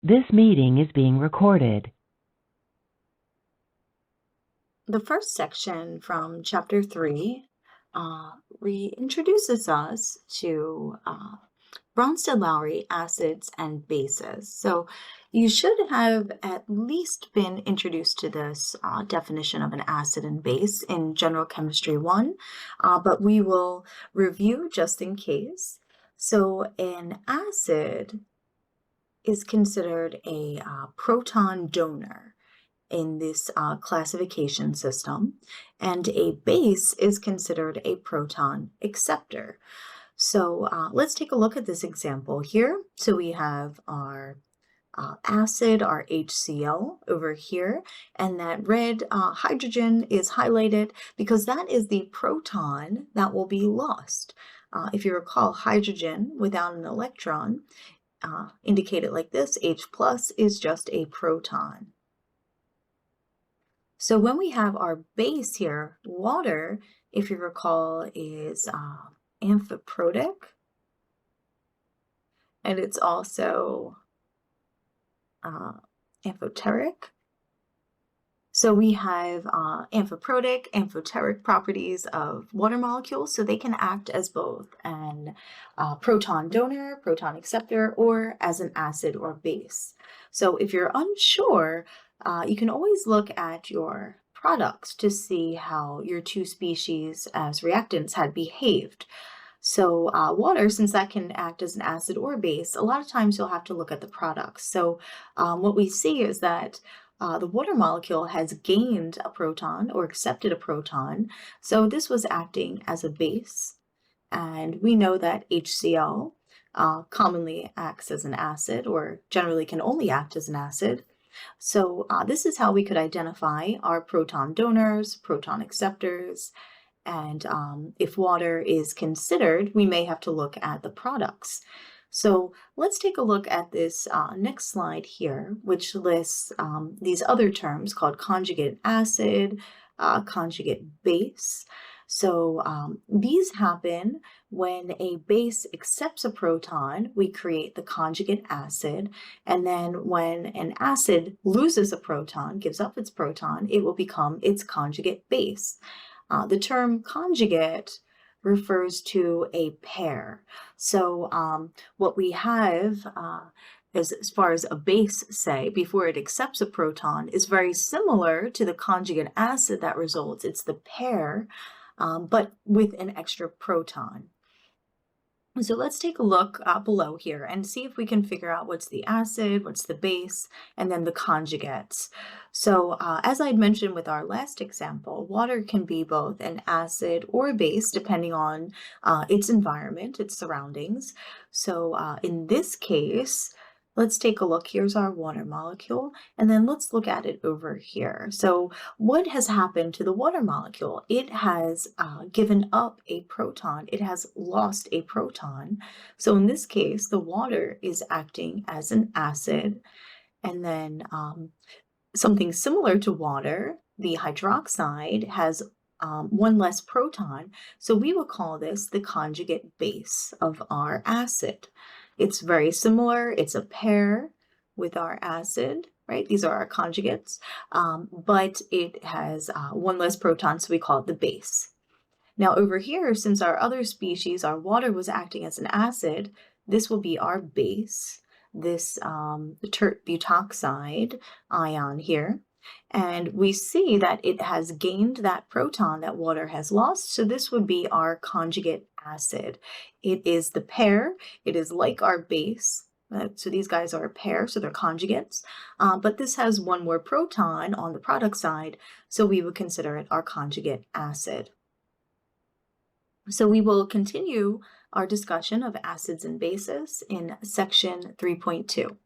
This meeting is being recorded. The first section from Chapter 3 reintroduces us to Bronsted-Lowry acids and bases. So you should have at least been introduced to this definition of an acid and base in General Chemistry 1, but we will review just in case. So an acid is considered a proton donor in this classification system, and a base is considered a proton acceptor. So let's take a look at this example here. So we have our acid, our HCl over here, and that red hydrogen is highlighted because that is the proton that will be lost. If you recall, hydrogen without an electron, indicated like this, H plus is just a proton. So when we have our base here, water, if you recall, is amphiprotic, and it's also amphoteric. So we have amphiprotic, amphoteric properties of water molecules, so they can act as both an proton donor, proton acceptor, or as an acid or base. So if you're unsure, you can always look at your products to see how your two species as reactants had behaved. So water, since that can act as an acid or base, a lot of times you'll have to look at the products. So what we see is that the water molecule has gained a proton or accepted a proton. So this was acting as a base. And we know that HCl commonly acts as an acid, or generally can only act as an acid. So this is how we could identify our proton donors, proton acceptors, and if water is considered, we may have to look at the products. So let's take a look at this next slide here, which lists these other terms called conjugate acid, conjugate base. So these happen when a base accepts a proton, we create the conjugate acid, and then when an acid loses a proton, gives up its proton, it will become its conjugate base. The term conjugate refers to a pair. So what we have as far as a base, say, before it accepts a proton, is very similar to the conjugate acid that results. It's the pair, but with an extra proton. So let's take a look below here and see if we can figure out what's the acid, what's the base, and then the conjugates. So as I'd mentioned with our last example, water can be both an acid or a base depending on its environment, its surroundings. So in this case, let's take a look. Here's our water molecule, and then let's look at it over here. So what has happened to the water molecule? It has given up a proton. It has lost a proton. So in this case, the water is acting as an acid, and then something similar to water, the hydroxide has one less proton. So we will call this the conjugate base of our acid. It's very similar. It's a pair with our acid, right? These are our conjugates, but it has one less proton, so we call it the base. Now over here, since our other species, our water was acting as an acid, this will be our base, this tert butoxide ion here. And we see that it has gained that proton that water has lost, so this would be our conjugate acid. It is the pair, it is like our base, so these guys are a pair, so they're conjugates, but this has one more proton on the product side, so we would consider it our conjugate acid. So we will continue our discussion of acids and bases in section 3.2.